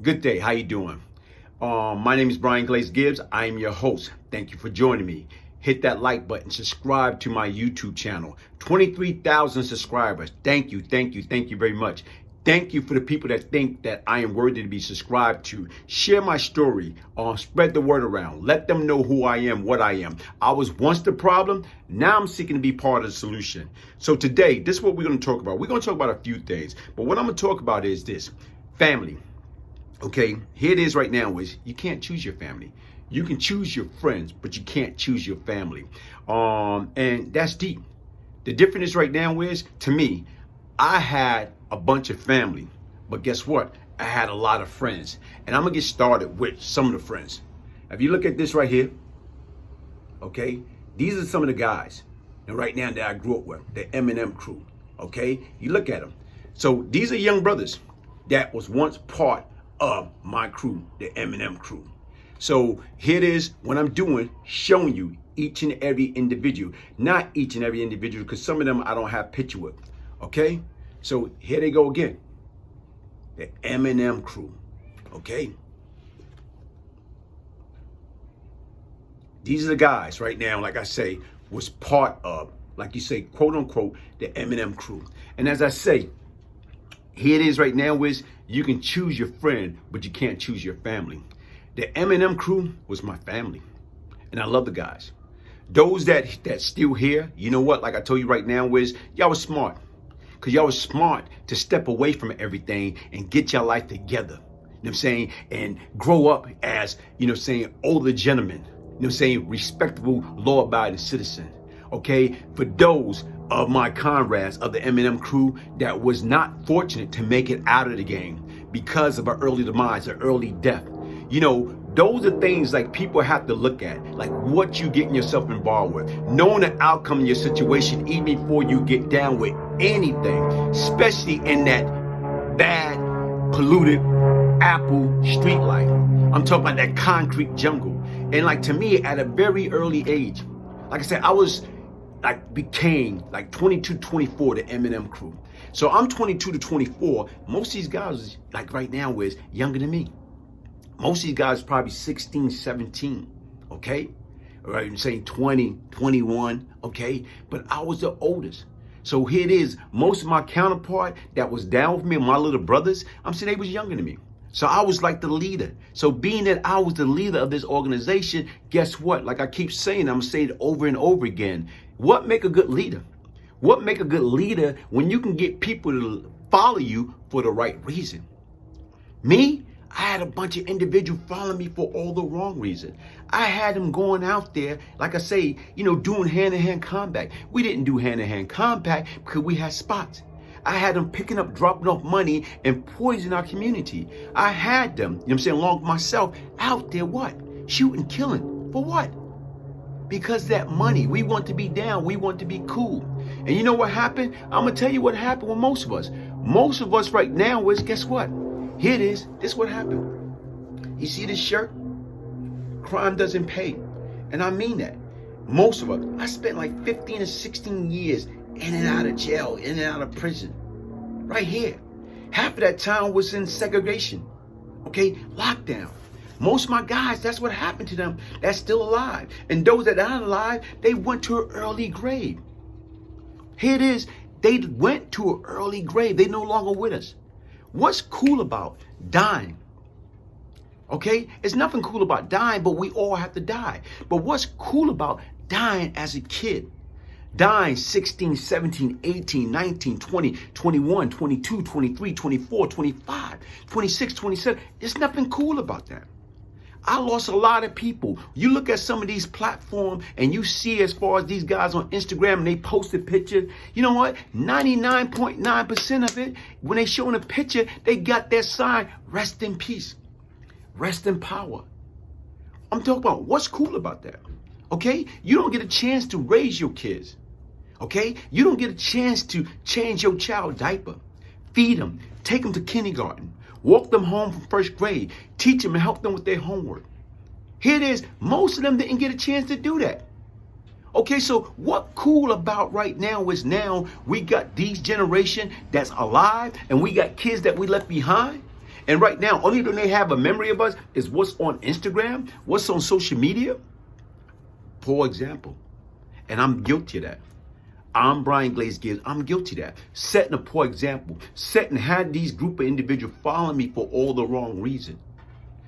Good day. How you doing? My name is Glaze Gibbs. I am your host. Thank you for joining me. Hit that like button. Subscribe to my YouTube channel. 23,000 subscribers. Thank you. Thank you. Thank you very much. Thank you for the people that think that I am worthy to be subscribed to. Share my story. Spread the word around. Let them know who I am, what I am. I was once the problem. Now I'm seeking to be part of the solution. So today, this is what we're going to talk about. We're going to talk about a few things. But what I'm going to talk about is this. Family. Okay, here it is right now is you can't choose your family. You can choose your friends, but you can't choose your family. And that's deep. The difference is right now is, to me, I had a bunch of family, but guess what? I had a lot of friends. And I'm gonna get started with some of the friends. If you look at this right here, okay, these are some of the guys, and right now that I grew up with, the Eminem crew, okay? You look at them. So these are young brothers that was once part of my crew, the Eminem crew. So here it is, what I'm doing, showing you each and every individual. Not each and every individual, because some of them I don't have picture with, okay? So here they go again, the Eminem crew, okay? These are the guys right now, like I say, was part of, like you say, quote unquote, the Eminem crew. And as I say, here it is right now is you can choose your friend, but you can't choose your family. The Eminem crew was my family, and I love the guys. Those that still here, you know what? Like I told you right now is y'all was smart, because y'all was smart to step away from everything and get your life together. You know what I'm saying? And grow up as, you know, saying older gentlemen. You know what I'm saying? Respectable, law-abiding citizen. Okay, for those of my comrades of the Eminem crew that was not fortunate to make it out of the game because of an early demise, an early death. You know, those are things like people have to look at, like what you getting yourself involved with, knowing the outcome of your situation even before you get down with anything, especially in that bad, polluted Apple street life. I'm talking about that concrete jungle. And like to me, at a very early age, like I said, I was became 22, 24, the Eminem crew. So I'm 22 to 24. Most of these guys, like right now, is younger than me. Most of these guys probably 16, 17, okay? Right, I'm saying 20, 21, okay? But I was the oldest. So here it is. Most of my counterpart that was down with me, my little brothers, I'm saying they was younger than me. So I was like the leader. So being that I was the leader of this organization, guess what? Like I keep saying, I'm gonna say it over and over again. What make a good leader? What make a good leader when you can get people to follow you for the right reason? Me, I had a bunch of individuals following me for all the wrong reason. I had them going out there, like I say, you know, doing hand-to-hand combat. We didn't do hand-to-hand combat because we had spots. I had them picking up, dropping off money and poisoning our community. I had them, you know what I'm saying, along with myself, out there what? Shooting, killing. For what? Because that money. We want to be down. We want to be cool. And you know what happened? I'm going to tell you what happened with most of us. Most of us right now is, guess what? Here it is. This is what happened. You see this shirt? Crime doesn't pay. And I mean that. Most of us. I spent like 15 or 16 years in and out of jail, in and out of prison. Right here. Half of that time was in segregation. Okay? Lockdown. Most of my guys, that's what happened to them. That's still alive. And those that aren't alive, they went to an early grave. Here it is. They went to an early grave. They no longer with us. What's cool about dying? Okay? It's nothing cool about dying, but we all have to die. But what's cool about dying as a kid? Dying 16, 17, 18, 19, 20, 21, 22, 23, 24, 25, 26, 27. There's nothing cool about that. I lost a lot of people. You look at some of these platforms and you see as far as these guys on Instagram and they posted pictures. You know what? 99.9% of it, when they showing a picture, they got that sign, rest in peace, rest in power. I'm talking about what's cool about that. Okay? You don't get a chance to raise your kids. Okay? You don't get a chance to change your child's diaper, feed them, take them to kindergarten, walk them home from first grade, teach them and help them with their homework. Here it is. Most of them didn't get a chance to do that. Okay, so what cool about right now is now we got these generation that's alive and we got kids that we left behind. And right now, only thing they have a memory of us is what's on Instagram, what's on social media. Poor example. And I'm guilty of that. I'm Brian Glaze Gibbs. I'm guilty of that. Setting a poor example. Had these group of individuals following me for all the wrong reason.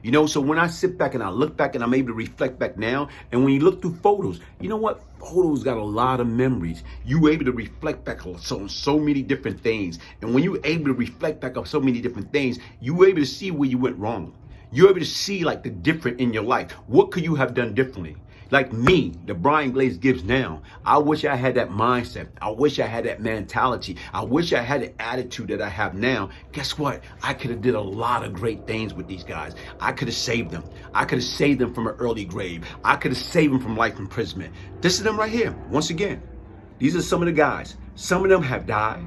You know, so when I sit back and I look back and I'm able to reflect back now, and when you look through photos, you know what? Photos got a lot of memories. You able to reflect back on so many different things. And when you're able to reflect back on so many different things, you're able to see where you went wrong. You're able to see like the different in your life. What could you have done differently? Like me, the Brian Glaze Gibbs now, I wish I had that mindset. I wish I had that mentality. I wish I had the attitude that I have now. Guess what? I could have did a lot of great things with these guys. I could have saved them. I could have saved them from an early grave. I could have saved them from life imprisonment. This is them right here. Once again, these are some of the guys. Some of them have died.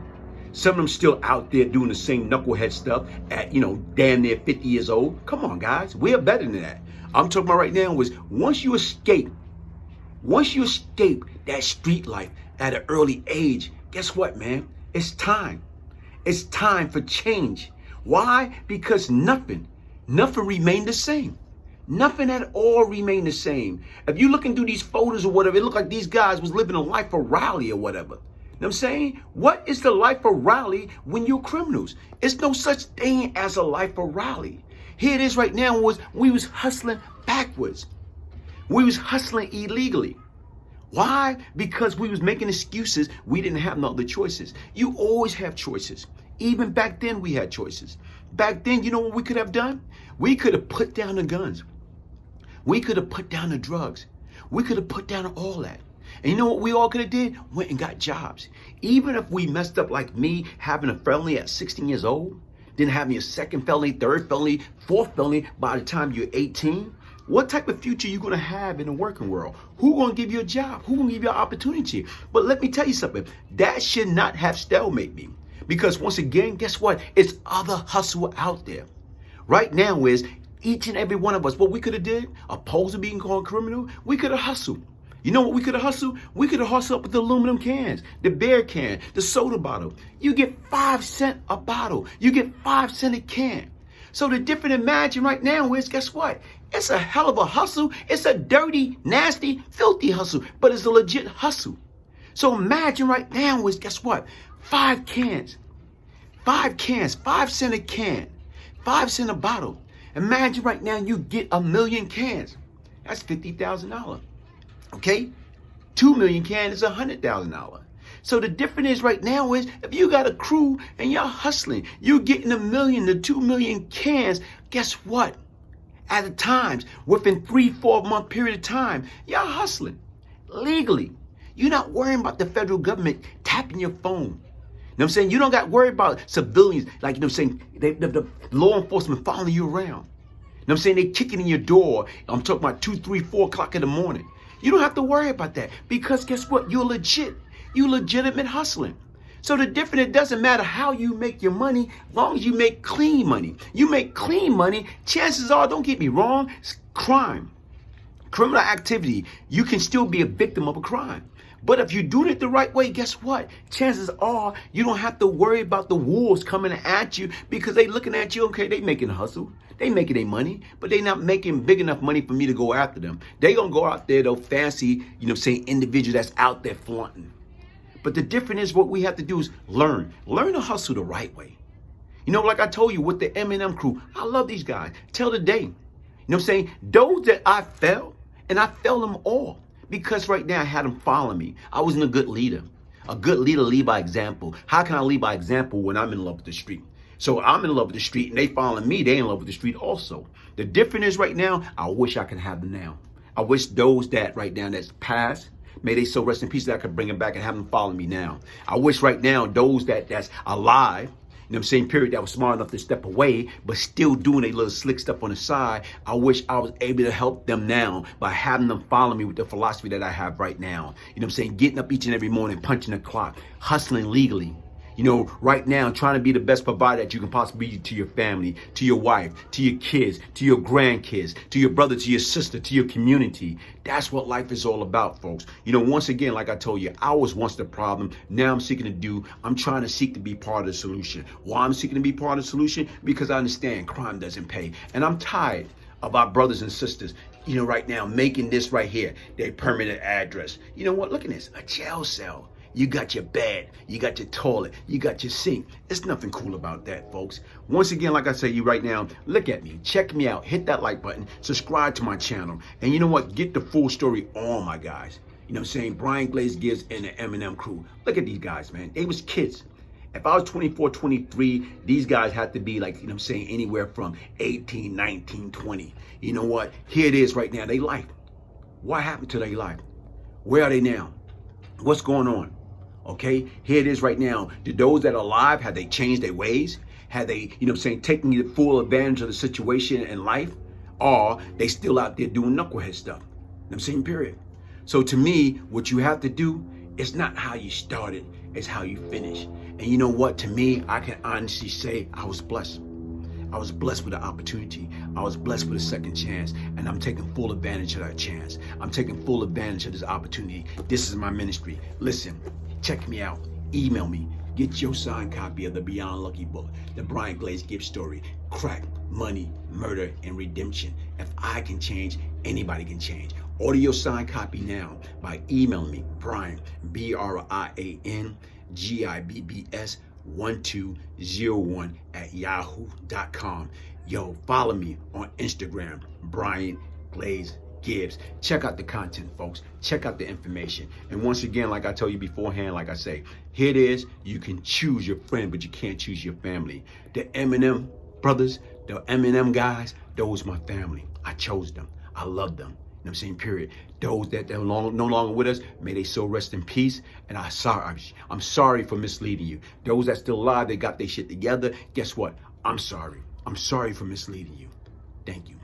Some of them still out there doing the same knucklehead stuff at, damn near 50 years old. Come on, guys. We are better than that. I'm talking about right now is once you escape that street life at an early age, guess what, man? It's time. It's time for change. Why? Because nothing remained the same. Nothing at all remained the same. If you're looking through these photos or whatever, it looked like these guys was living a life of Raleigh or whatever. You know what I'm saying? What is the life of Raleigh when you're criminals? It's no such thing as a life of Raleigh. Here it is right now we was hustling backwards. We was hustling illegally. Why? Because we was making excuses. We didn't have no other choices. You always have choices. Even back then we had choices. Back then, you know what we could have done? We could have put down the guns. We could have put down the drugs. We could have put down all that. And you know what we all could have did? Went and got jobs. Even if we messed up like me, having a felony at 16 years old, then having a second felony, third felony, fourth felony by the time you're 18, what type of future you going to have in the working world? Who going to give you a job? Who going to give you an opportunity? But let me tell you something. That should not have stalemate me. Because once again, guess what? It's other hustle out there. Right now is each and every one of us, what we could have did, opposed to being called criminal, we could have hustled. You know what we could have hustled? We could have hustled up with the aluminum cans, the beer can, the soda bottle. You get 5 cents a bottle. You get 5 cents a can. So the different imagine right now is, guess what? It's a hell of a hustle. It's a dirty, nasty, filthy hustle, but it's a legit hustle. So imagine right now is, guess what? 5 cans, 5 cents a can, 5 cents a bottle. Imagine right now you get 1 million cans. That's $50,000. Okay? 2 million cans is $100,000. So the difference is right now is if you got a crew and you're hustling, you're getting 1 million to 2 million cans. Guess what? At the times, within 3-4 month period of time, you're hustling legally. You're not worrying about the federal government tapping your phone. You know what I'm saying? You don't got to worry about civilians, like, you know what I'm saying, the law enforcement following you around. You know what I'm saying? They kicking in your door. I'm talking about 2, 3, 4 o'clock in the morning. You don't have to worry about that because guess what? You're legit. You legitimate hustling. So the difference, it doesn't matter how you make your money, as long as you make clean money. You make clean money, chances are, don't get me wrong, it's crime. Criminal activity, you can still be a victim of a crime. But if you're doing it the right way, guess what? Chances are you don't have to worry about the wolves coming at you because they looking at you, okay, they making a hustle. They making their money, but they not making big enough money for me to go after them. They gonna go out there, though, fancy, individual that's out there flaunting. But the difference is what we have to do is learn to hustle the right way. Like I told you with the Eminem crew, I love these guys till the day. Those that I fell, and I fell them all. Because right now I had them follow me. I wasn't a good leader. A good leader lead by example. How can I lead by example when I'm in love with the street? So I'm in love with the street and they follow me. They in love with the street also. The difference is right now, I wish I could have them now. I wish those that right now that's past, may they so rest in peace that I could bring them back and have them follow me now. I wish right now those that's alive, period, that was smart enough to step away, but still doing a little slick stuff on the side. I wish I was able to help them now by having them follow me with the philosophy that I have right now. Getting up each and every morning, punching the clock, hustling legally. You know, right now, trying to be the best provider that you can possibly be to your family, to your wife, to your kids, to your grandkids, to your brother, to your sister, to your community. That's what life is all about, folks. You know, once again, like I told you, I was once the problem. Now I'm trying to seek to be part of the solution. Why I'm seeking to be part of the solution? Because I understand crime doesn't pay. And I'm tired of our brothers and sisters, you know, right now, making this right here their permanent address. You know what? Look at this, a jail cell. You got your bed, you got your toilet, you got your sink. There's nothing cool about that, folks. Once again, like I say, you right now, look at me, check me out, hit that like button, subscribe to my channel. And you know what? Get the full story on, my guys. You know what I'm saying? Brian Glaze Gibbs and the Eminem crew. Look at these guys, man. They was kids. If I was 24, 23, these guys had to be like, you know what I'm saying, anywhere from 18, 19, 20. You know what? Here it is right now. They life. What happened to their life? Where are they now? What's going on? Okay, here it is right now. Do those that are alive, have they changed their ways? Have they, you know what I'm saying, taking the full advantage of the situation in life? Or they still out there doing knucklehead stuff? You know what I'm saying, period. So to me, what you have to do is not how you started, it's how you finish. And you know what? To me, I can honestly say I was blessed. I was blessed with the opportunity. I was blessed with a second chance, and I'm taking full advantage of that chance. I'm taking full advantage of this opportunity. This is my ministry. Listen, check me out. Email me. Get your signed copy of the Beyond Lucky book, the Brian Glaze Gibbs story, crack, money, murder, and redemption. If I can change, anybody can change. Order your signed copy now by emailing me, Brian, BRIAN GIBBS 1201 at yahoo.com. Yo, follow me on Instagram, Brian Glaze Gibbs. Check out the content, folks. Check out the information. And once again, like I told you beforehand, like I say, here it is. You can choose your friend, but you can't choose your family. The Eminem brothers, the Eminem guys, those my family. I chose them. I love them. You know what I'm saying, period. Those that are no longer with us, may they so rest in peace. And I'm sorry for misleading you. Those that still alive, they got their shit together. Guess what? I'm sorry. I'm sorry for misleading you. Thank you.